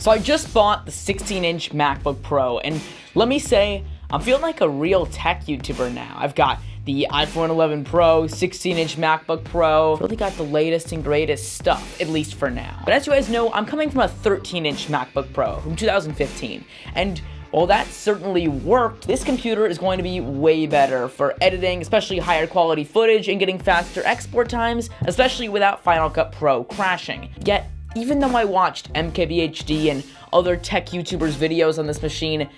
So I just bought the 16-inch MacBook Pro, and let me say, I'm feeling like a real tech YouTuber now. I've got the iPhone 11 Pro, 16-inch MacBook Pro, really got the latest and greatest stuff, at least for now. But as you guys know, I'm coming from a 13-inch MacBook Pro from 2015, and while that certainly worked, this computer is going to be way better for editing, especially higher quality footage, and getting faster export times, especially without Final Cut Pro crashing. Yet, even though I watched MKBHD and other tech YouTubers' videos on this machine,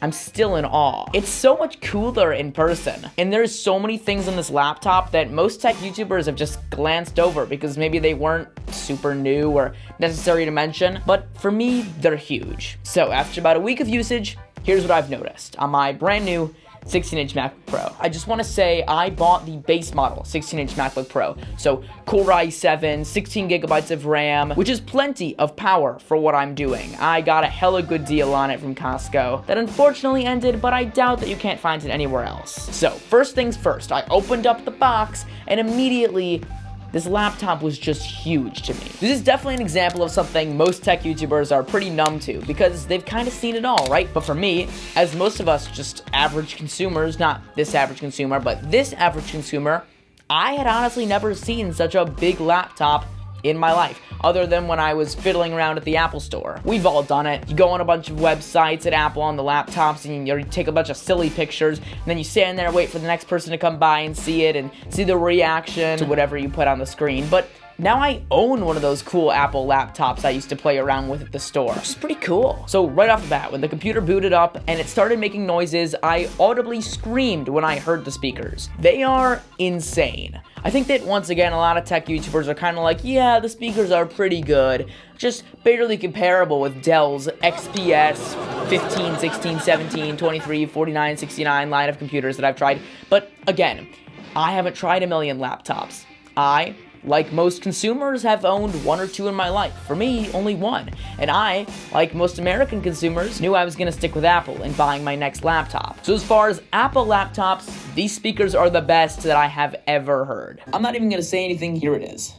I'm still in awe. It's so much cooler in person, and there's so many things on this laptop that most tech YouTubers have just glanced over because maybe they weren't super new or necessary to mention, but for me, they're huge. So after about a week of usage, here's what I've noticed on my brand new 16-inch MacBook Pro. I just want to say I bought the base model 16-inch MacBook Pro. So Core i7, 16 gigabytes of RAM, which is plenty of power for what I'm doing. I got a hella good deal on it from Costco that unfortunately ended, but I doubt that you can't find it anywhere else. So first things first, I opened up the box and immediately this laptop was just huge to me. This is definitely an example of something most tech YouTubers are pretty numb to because they've kind of seen it all, right? But for me, as most of us just average consumers, not this average consumer, but this average consumer, I had honestly never seen such a big laptop in my life, other than when I was fiddling around at the Apple store. We've all done it. You go on a bunch of websites at Apple on the laptops and you take a bunch of silly pictures, and then you stand there and wait for the next person to come by and see it and see the reaction to whatever you put on the screen. But now I own one of those cool Apple laptops I used to play around with at the store, which is pretty cool. So right off the bat, when the computer booted up and it started making noises, I audibly screamed when I heard the speakers. They are insane. I think that once again, a lot of tech YouTubers are kind of like, yeah, the speakers are pretty good, just barely comparable with Dell's XPS 15, 16, 17, 23, 49, 69 line of computers that I've tried. But again, I haven't tried a million laptops. I, like most consumers, have owned one or two in my life. For me, only one. And I, like most American consumers, knew I was gonna stick with Apple in buying my next laptop. So as far as Apple laptops, these speakers are the best that I have ever heard. I'm not even gonna say anything, here it is.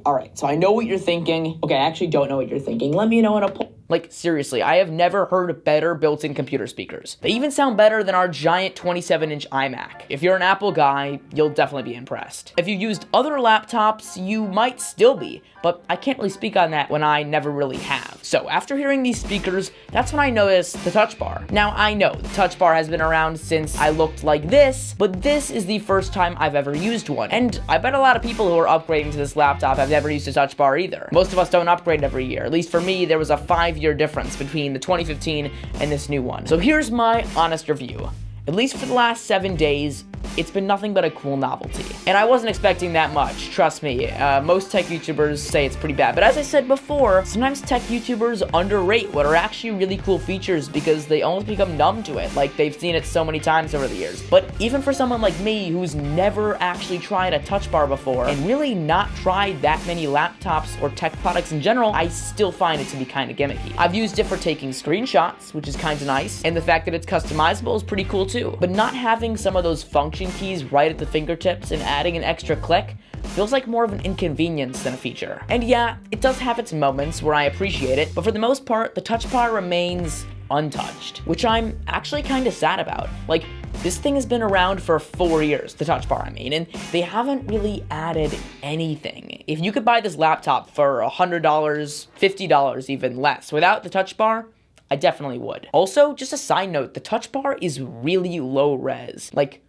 All right, so I know what you're thinking. Okay, I actually don't know what you're thinking. Let me know in a poll. Like, seriously, I have never heard better built-in computer speakers. They even sound better than our giant 27-inch iMac. If you're an Apple guy, you'll definitely be impressed. If you used other laptops, you might still be, but I can't really speak on that when I never really have. So after hearing these speakers, that's when I noticed the touch bar. Now, I know the touch bar has been around since I looked like this, but this is the first time I've ever used one. And I bet a lot of people who are upgrading to this laptop have never used a touch bar either. Most of us don't upgrade every year. At least for me, there was a 5-year difference between the 2015 and this new one. So here's my honest review. At least for the last 7 days, it's been nothing but a cool novelty. And I wasn't expecting that much, trust me. Most tech YouTubers say it's pretty bad. But as I said before, sometimes tech YouTubers underrate what are actually really cool features because they almost become numb to it, like they've seen it so many times over the years. But even for someone like me who's never actually tried a touch bar before and really not tried that many laptops or tech products in general, I still find it to be kind of gimmicky. I've used it for taking screenshots, which is kind of nice, and the fact that it's customizable is pretty cool too. But not having some of those function keys right at the fingertips and adding an extra click feels like more of an inconvenience than a feature. And yeah, it does have its moments where I appreciate it, but for the most part, the touch bar remains untouched, which I'm actually kind of sad about. Like, this thing has been around for 4 years, the touch bar I mean, and they haven't really added anything. If you could buy this laptop for $100, $50 even less without the touch bar, I definitely would. Also, just a side note, the touch bar is really low res. Like,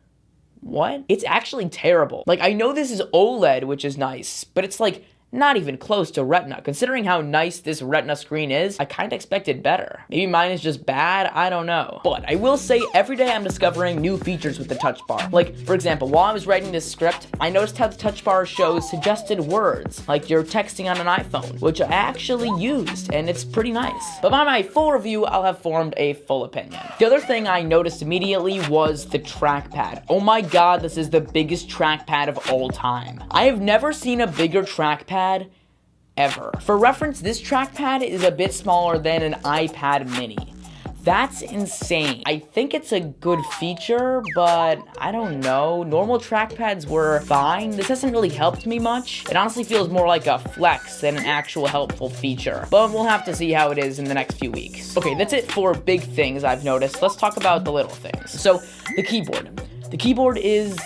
what? It's actually terrible. Like, I know this is OLED, which is nice, but it's like not even close to Retina. Considering how nice this Retina screen is, I kind of expected better. Maybe mine is just bad, I don't know. But I will say every day I'm discovering new features with the touch bar. Like, for example, while I was writing this script, I noticed how the touch bar shows suggested words, like you're texting on an iPhone, which I actually used, and it's pretty nice. But by my full review, I'll have formed a full opinion. The other thing I noticed immediately was the trackpad. Oh my god, this is the biggest trackpad of all time. I have never seen a bigger trackpad ever. For reference, this trackpad is a bit smaller than an iPad mini. That's insane. I think it's a good feature, but I don't know. Normal trackpads were fine. This hasn't really helped me much. It honestly feels more like a flex than an actual helpful feature, but we'll have to see how it is in the next few weeks. Okay, that's it for big things I've noticed. Let's talk about the little things. So, the keyboard. The keyboard is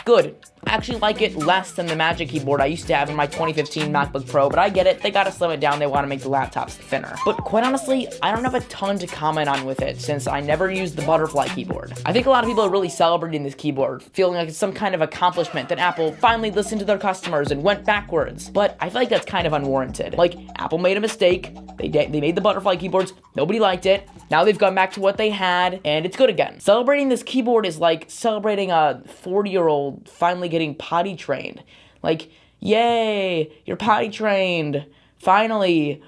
good. I actually like it less than the Magic Keyboard I used to have in my 2015 MacBook Pro, but I get it. They gotta slim it down. They want to make the laptops thinner. But quite honestly, I don't have a ton to comment on with it since I never used the butterfly keyboard. I think a lot of people are really celebrating this keyboard, feeling like it's some kind of accomplishment that Apple finally listened to their customers and went backwards. But I feel like that's kind of unwarranted. Like, Apple made a mistake. They made the butterfly keyboards. Nobody liked it. Now they've gone back to what they had, and it's good again. Celebrating this keyboard is like celebrating a 40-year-old finally getting potty trained. Like, yay, you're potty trained, finally,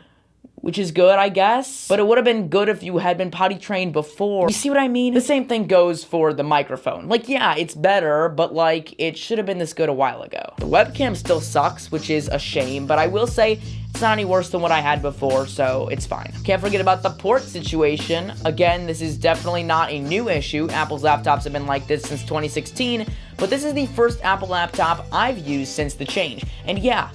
which is good, I guess. But it would have been good if you had been potty trained before. You see what I mean? The same thing goes for the microphone. Like, yeah, it's better, but like, it should have been this good a while ago. The webcam still sucks, which is a shame, but I will say, it's not any worse than what I had before, so it's fine. Can't forget about the port situation. Again, this is definitely not a new issue. Apple's laptops have been like this since 2016, but this is the first Apple laptop I've used since the change. And yeah,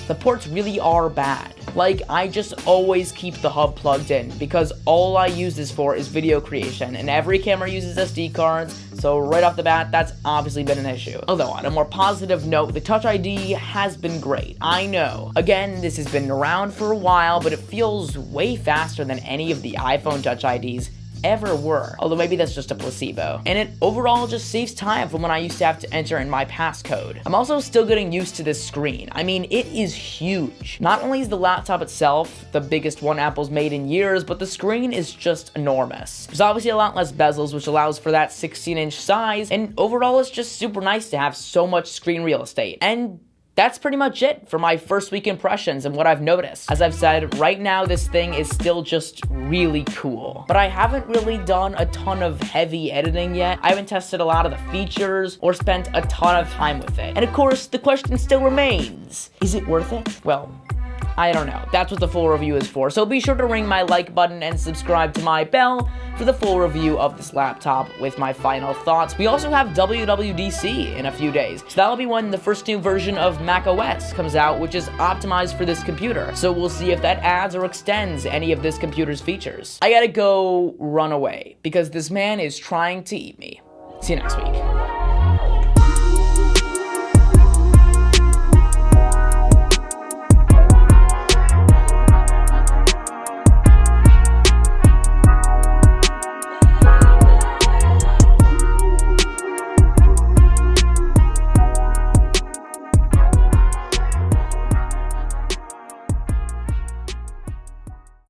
the ports really are bad. Like, I just always keep the hub plugged in because all I use this for is video creation, and every camera uses SD cards, so right off the bat, that's obviously been an issue. Although, on a more positive note, the Touch ID has been great. I know. Again, this has been around for a while, but it feels way faster than any of the iPhone Touch IDs ever were, although maybe that's just a placebo. And it overall just saves time from when I used to have to enter in my passcode. I'm also still getting used to this screen. I mean, it is huge. Not only is the laptop itself the biggest one Apple's made in years, but the screen is just enormous. There's obviously a lot less bezels, which allows for that 16-inch size, and overall it's just super nice to have so much screen real estate. And that's pretty much it for my first week impressions and what I've noticed. As I've said, right now this thing is still just really cool. But I haven't really done a ton of heavy editing yet. I haven't tested a lot of the features or spent a ton of time with it. And of course, the question still remains, is it worth it? Well, I don't know. That's what the full review is for. So be sure to ring my like button and subscribe to my bell for the full review of this laptop with my final thoughts. We also have WWDC in a few days. So that'll be when the first new version of macOS comes out, which is optimized for this computer. So we'll see if that adds or extends any of this computer's features. I gotta go run away because this man is trying to eat me. See you next week.